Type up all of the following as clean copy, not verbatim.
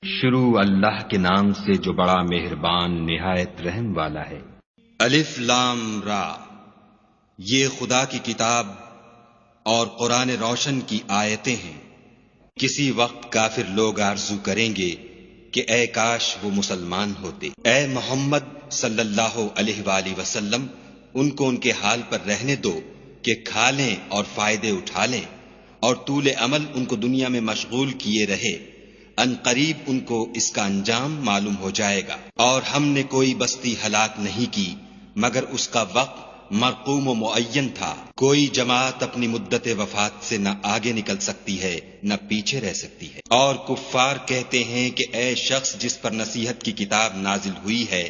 شروع اللہ کے نام سے جو بڑا مہربان نہایت رحم والا ہے۔ الف لام را، یہ خدا کی کتاب اور قرآن روشن کی آیتیں ہیں۔ کسی وقت کافر لوگ آرزو کریں گے کہ اے کاش وہ مسلمان ہوتے۔ اے محمد صلی اللہ علیہ وآلہ وسلم، ان کو ان کے حال پر رہنے دو کہ کھا لیں اور فائدے اٹھا لیں، اور طول عمل ان کو دنیا میں مشغول کیے رہے۔ ان قریب ان کو اس کا انجام معلوم ہو جائے گا۔ اور ہم نے کوئی بستی ہلاک نہیں کی مگر اس کا وقت مرقوم و معین تھا۔ کوئی جماعت اپنی مدت وفات سے نہ آگے نکل سکتی ہے نہ پیچھے رہ سکتی ہے۔ اور کفار کہتے ہیں کہ اے شخص جس پر نصیحت کی کتاب نازل ہوئی ہے،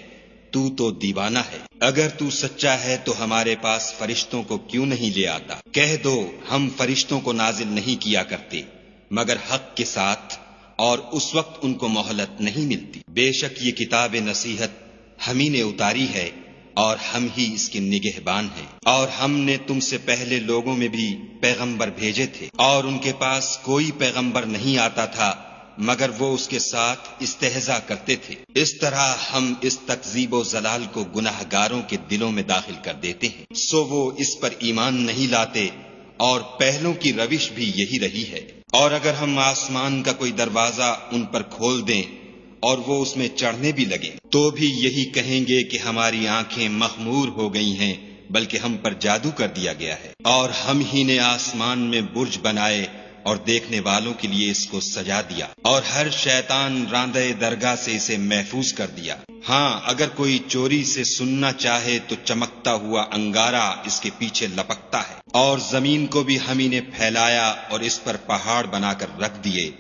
تو دیوانہ ہے۔ اگر تو سچا ہے تو ہمارے پاس فرشتوں کو کیوں نہیں لے آتا؟ کہہ دو ہم فرشتوں کو نازل نہیں کیا کرتے مگر حق کے ساتھ، اور اس وقت ان کو مہلت نہیں ملتی۔ بے شک یہ کتاب نصیحت ہم ہی نے اتاری ہے اور ہم ہی اس کے نگہبان ہیں۔ اور ہم نے تم سے پہلے لوگوں میں بھی پیغمبر بھیجے تھے، اور ان کے پاس کوئی پیغمبر نہیں آتا تھا مگر وہ اس کے ساتھ استہزاء کرتے تھے۔ اس طرح ہم اس تکذیب و ضلال کو گناہ گاروں کے دلوں میں داخل کر دیتے ہیں، سو وہ اس پر ایمان نہیں لاتے، اور پہلوں کی روش بھی یہی رہی ہے۔ اور اگر ہم آسمان کا کوئی دروازہ ان پر کھول دیں اور وہ اس میں چڑھنے بھی لگیں تو بھی یہی کہیں گے کہ ہماری آنکھیں مخمور ہو گئی ہیں، بلکہ ہم پر جادو کر دیا گیا ہے۔ اور ہم ہی نے آسمان میں برج بنائے اور دیکھنے والوں کے لیے اس کو سجا دیا، اور ہر شیطان راندہ درگاہ سے اسے محفوظ کر دیا۔ ہاں اگر کوئی چوری سے سننا چاہے تو چمکتا ہوا انگارہ اس کے پیچھے لپکتا ہے۔ اور زمین کو بھی ہم ہی نے پھیلایا اور اس پر پہاڑ بنا کر رکھ دیے،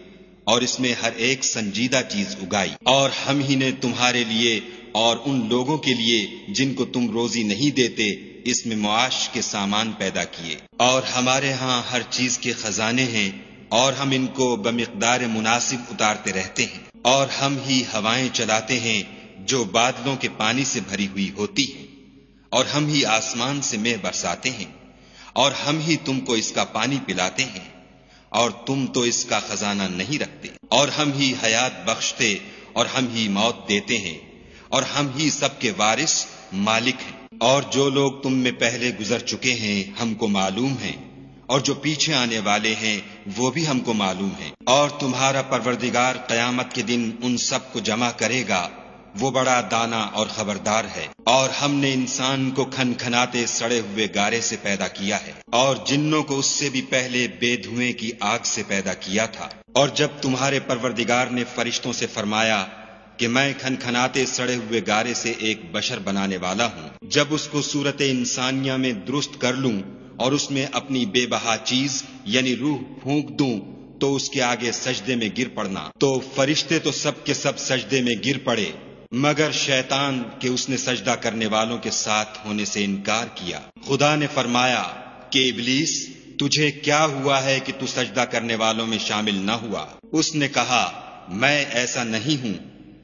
اور اس میں ہر ایک سنجیدہ چیز اگائی۔ اور ہم ہی نے تمہارے لیے اور ان لوگوں کے لیے جن کو تم روزی نہیں دیتے اس میں معاش کے سامان پیدا کیے۔ اور ہمارے ہاں ہر چیز کے خزانے ہیں، اور ہم ان کو بمقدار مناسب اتارتے رہتے ہیں۔ اور ہم ہی ہوائیں چلاتے ہیں جو بادلوں کے پانی سے بھری ہوئی ہوتی ہیں، اور ہم ہی آسمان سے مے برساتے ہیں، اور ہم ہی تم کو اس کا پانی پلاتے ہیں، اور تم تو اس کا خزانہ نہیں رکھتے۔ اور ہم ہی حیات بخشتے اور ہم ہی موت دیتے ہیں، اور ہم ہی سب کے وارث مالک ہیں۔ اور جو لوگ تم میں پہلے گزر چکے ہیں ہم کو معلوم ہیں، اور جو پیچھے آنے والے ہیں وہ بھی ہم کو معلوم ہیں۔ اور تمہارا پروردگار قیامت کے دن ان سب کو جمع کرے گا، وہ بڑا دانا اور خبردار ہے۔ اور ہم نے انسان کو کھن کھناتے سڑے ہوئے گارے سے پیدا کیا ہے، اور جنوں کو اس سے بھی پہلے بے دھوئیں کی آگ سے پیدا کیا تھا۔ اور جب تمہارے پروردگار نے فرشتوں سے فرمایا کہ میں کھن کھناتے سڑے ہوئے گارے سے ایک بشر بنانے والا ہوں، جب اس کو صورت انسانیہ میں درست کر لوں اور اس میں اپنی بے بہا چیز یعنی روح پھونک دوں تو اس کے آگے سجدے میں گر پڑنا، تو فرشتے تو سب کے سب سجدے میں گر پڑے مگر شیطان کہ اس نے سجدہ کرنے والوں کے ساتھ ہونے سے انکار کیا۔ خدا نے فرمایا کہ ابلیس تجھے کیا ہوا ہے کہ تو سجدہ کرنے والوں میں شامل نہ ہوا؟ اس نے کہا میں ایسا نہیں ہوں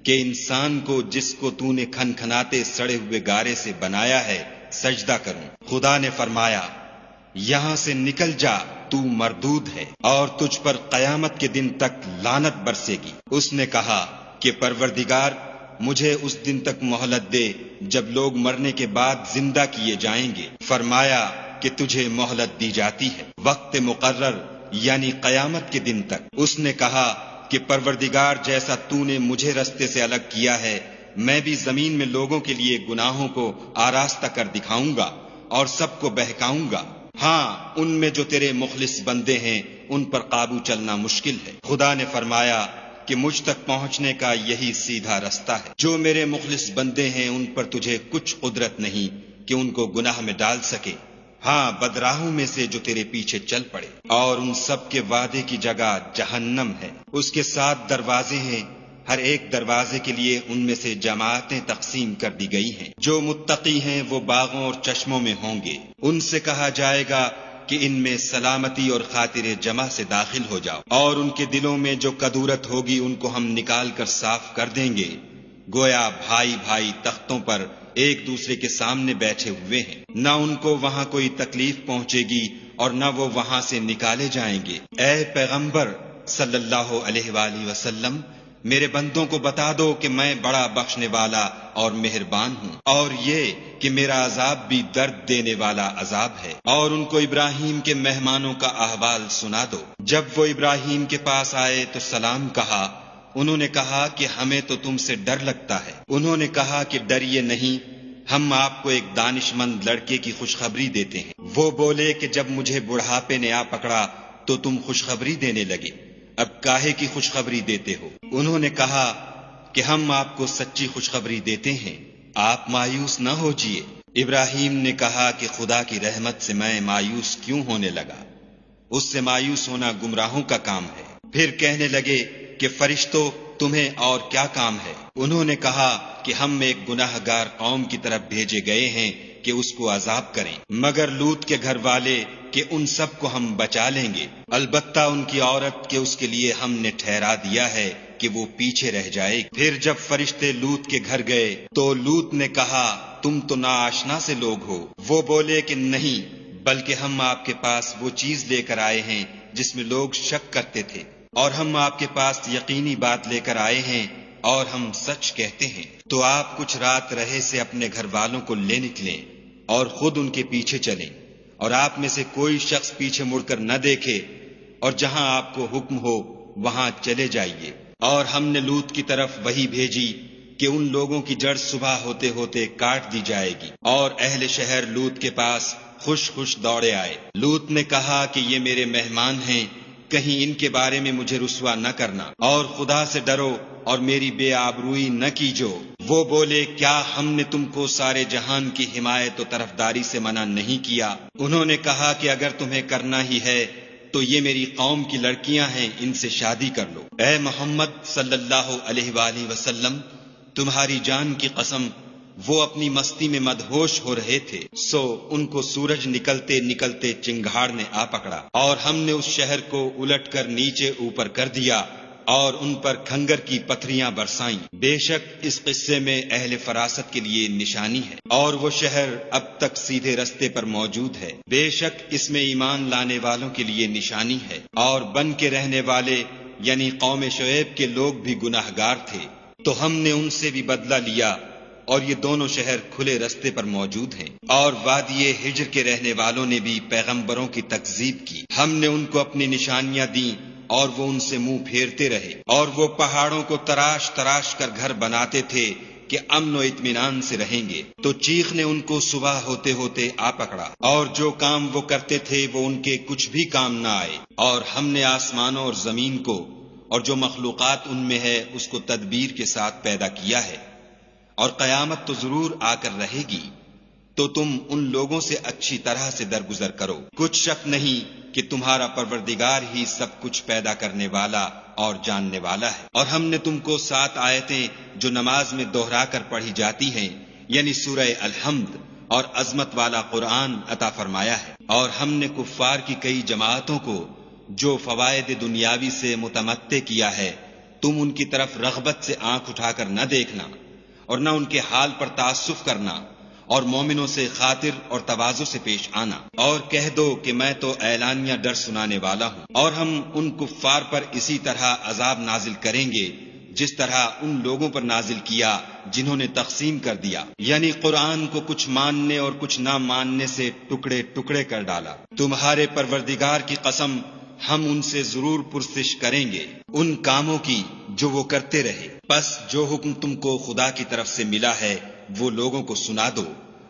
کہ انسان کو جس کو تو نے کھن کھناتے سڑے ہوئے گارے سے بنایا ہے سجدہ کروں۔ خدا نے فرمایا یہاں سے نکل جا، تو مردود ہے، اور تجھ پر قیامت کے دن تک لعنت برسے گی۔ اس نے کہا کہ پروردگار مجھے اس دن تک مہلت دے جب لوگ مرنے کے بعد زندہ کیے جائیں گے۔ فرمایا کہ تجھے مہلت دی جاتی ہے وقت مقرر یعنی قیامت کے دن تک۔ اس نے کہا کہ پروردگار جیسا تو نے مجھے رستے سے الگ کیا ہے میں بھی زمین میں لوگوں کے لیے گناہوں کو آراستہ کر دکھاؤں گا اور سب کو بہکاؤں گا۔ ہاں ان میں جو تیرے مخلص بندے ہیں ان پر قابو چلنا مشکل ہے۔ خدا نے فرمایا کہ مجھ تک پہنچنے کا یہی سیدھا رستہ ہے۔ جو میرے مخلص بندے ہیں ان پر تجھے کچھ قدرت نہیں کہ ان کو گناہ میں ڈال سکے، ہاں بدراہوں میں سے جو تیرے پیچھے چل پڑے۔ اور ان سب کے وعدے کی جگہ جہنم ہے، اس کے 7 دروازے ہیں، ہر ایک دروازے کے لیے ان میں سے جماعتیں تقسیم کر دی گئی ہیں۔ جو متقی ہیں وہ باغوں اور چشموں میں ہوں گے، ان سے کہا جائے گا کہ ان میں سلامتی اور خاطر جمع سے داخل ہو جاؤ، اور ان کے دلوں میں جو کدورت ہوگی ان کو ہم نکال کر صاف کر دیں گے، گویا بھائی بھائی تختوں پر ایک دوسرے کے سامنے بیٹھے ہوئے ہیں، نہ ان کو وہاں کوئی تکلیف پہنچے گی اور نہ وہ وہاں سے نکالے جائیں گے۔ اے پیغمبر صلی اللہ علیہ وآلہ وسلم، میرے بندوں کو بتا دو کہ میں بڑا بخشنے والا اور مہربان ہوں، اور یہ کہ میرا عذاب بھی درد دینے والا عذاب ہے۔ اور ان کو ابراہیم کے مہمانوں کا احوال سنا دو۔ جب وہ ابراہیم کے پاس آئے تو سلام کہا۔ انہوں نے کہا کہ ہمیں تو تم سے ڈر لگتا ہے۔ انہوں نے کہا کہ ڈریے نہیں، ہم آپ کو ایک دانش مند لڑکے کی خوشخبری دیتے ہیں۔ وہ بولے کہ جب مجھے بڑھاپے نے آ پکڑا تو تم خوشخبری دینے لگے، اب کاہے کی خوشخبری دیتے ہو؟ انہوں نے کہا کہ ہم آپ کو سچی خوشخبری دیتے ہیں، آپ مایوس نہ ہوجیے۔ ابراہیم نے کہا کہ خدا کی رحمت سے میں مایوس کیوں ہونے لگا؟ اس سے مایوس ہونا گمراہوں کا کام ہے۔ پھر کہنے لگے کہ فرشتوں تمہیں اور کیا کام ہے؟ انہوں نے کہا کہ ہم ایک گناہ گار قوم کی طرف بھیجے گئے ہیں کہ اس کو عذاب کریں، مگر لوط کے گھر والے کہ ان سب کو ہم بچا لیں گے، البتہ ان کی عورت کہ اس کے لیے ہم نے ٹھہرا دیا ہے کہ وہ پیچھے رہ جائے۔ پھر جب فرشتے لوط کے گھر گئے تو لوط نے کہا تم تو ناآشنا سے لوگ ہو۔ وہ بولے کہ نہیں، بلکہ ہم آپ کے پاس وہ چیز لے کر آئے ہیں جس میں لوگ شک کرتے تھے، اور ہم آپ کے پاس یقینی بات لے کر آئے ہیں اور ہم سچ کہتے ہیں۔ تو آپ کچھ رات رہے سے اپنے گھر والوں کو لے نکلیں اور خود ان کے پیچھے چلیں، اور آپ میں سے کوئی شخص پیچھے مڑ کر نہ دیکھے، اور جہاں آپ کو حکم ہو وہاں چلے جائیے۔ اور ہم نے لوط کی طرف وحی بھیجی کہ ان لوگوں کی جڑ صبح ہوتے ہوتے کاٹ دی جائے گی، اور اہل شہر لوط کے پاس خوش خوش دوڑے آئے۔ لوط نے کہا کہ یہ میرے مہمان ہیں، کہیں ان کے بارے میں مجھے رسوا نہ کرنا، اور خدا سے ڈرو اور میری بے آبروئی نہ کیجو۔ وہ بولے کیا ہم نے تم کو سارے جہان کی حمایت و طرفداری سے منع نہیں کیا؟ انہوں نے کہا کہ اگر تمہیں کرنا ہی ہے تو یہ میری قوم کی لڑکیاں ہیں، ان سے شادی کر لو۔ اے محمد صلی اللہ علیہ وآلہ وسلم، تمہاری جان کی قسم وہ اپنی مستی میں مدہوش ہو رہے تھے، سو ان کو سورج نکلتے نکلتے چنگھاڑ نے آ پکڑا، اور ہم نے اس شہر کو الٹ کر نیچے اوپر کر دیا اور ان پر کھنگر کی پتھریاں برسائیں۔ بے شک اس قصے میں اہل فراست کے لیے نشانی ہے، اور وہ شہر اب تک سیدھے رستے پر موجود ہے۔ بے شک اس میں ایمان لانے والوں کے لیے نشانی ہے، اور بن کے رہنے والے یعنی قوم شعیب کے لوگ بھی گناہ گار تھے، تو ہم نے ان سے بھی بدلہ لیا، اور یہ دونوں شہر کھلے رستے پر موجود ہیں۔ اور وادی ہجر کے رہنے والوں نے بھی پیغمبروں کی تکذیب کی، ہم نے ان کو اپنی نشانیاں دیں اور وہ ان سے منہ پھیرتے رہے، اور وہ پہاڑوں کو تراش تراش کر گھر بناتے تھے کہ امن و اطمینان سے رہیں گے، تو چیخ نے ان کو صبح ہوتے ہوتے آ پکڑا، اور جو کام وہ کرتے تھے وہ ان کے کچھ بھی کام نہ آئے۔ اور ہم نے آسمانوں اور زمین کو اور جو مخلوقات ان میں ہے اس کو تدبیر کے ساتھ پیدا کیا ہے، اور قیامت تو ضرور آ کر رہے گی، تو تم ان لوگوں سے اچھی طرح سے درگزر کرو۔ کچھ شک نہیں کہ تمہارا پروردگار ہی سب کچھ پیدا کرنے والا اور جاننے والا ہے۔ اور ہم نے تم کو 7 آیتیں جو نماز میں دہرا کر پڑھی جاتی ہیں، یعنی سورہ الحمد اور عظمت والا قرآن عطا فرمایا ہے، اور ہم نے کفار کی کئی جماعتوں کو جو فوائد دنیاوی سے متمتع کیا ہے، تم ان کی طرف رغبت سے آنکھ اٹھا کر نہ دیکھنا اور نہ ان کے حال پر تعصف کرنا، اور مومنوں سے خاطر اور تواضع سے پیش آنا، اور کہہ دو کہ میں تو اعلانیہ ڈر سنانے والا ہوں، اور ہم ان کفار پر اسی طرح عذاب نازل کریں گے جس طرح ان لوگوں پر نازل کیا جنہوں نے تقسیم کر دیا، یعنی قرآن کو کچھ ماننے اور کچھ نہ ماننے سے ٹکڑے ٹکڑے کر ڈالا۔ تمہارے پروردگار کی قسم ہم ان سے ضرور پرسش کریں گے ان کاموں کی جو وہ کرتے رہے۔ پس جو حکم تم کو خدا کی طرف سے ملا ہے وہ لوگوں کو سنا دو،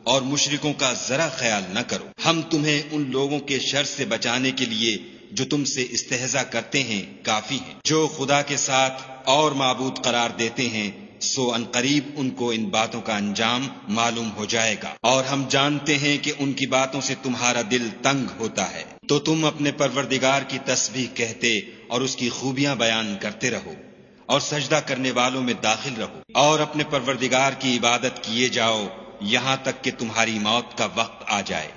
اور مشرکوں کا ذرا خیال نہ کرو۔ ہم تمہیں ان لوگوں کے شر سے بچانے کے لیے جو تم سے استہزاء کرتے ہیں کافی ہیں۔ جو خدا کے ساتھ اور معبود قرار دیتے ہیں سو عنقریب ان کو ان باتوں کا انجام معلوم ہو جائے گا، اور ہم جانتے ہیں کہ ان کی باتوں سے تمہارا دل تنگ ہوتا ہے، تو تم اپنے پروردگار کی تسبیح کہتے اور اس کی خوبیاں بیان کرتے رہو، اور سجدہ کرنے والوں میں داخل رہو، اور اپنے پروردگار کی عبادت کیے جاؤ یہاں تک کہ تمہاری موت کا وقت آ جائے۔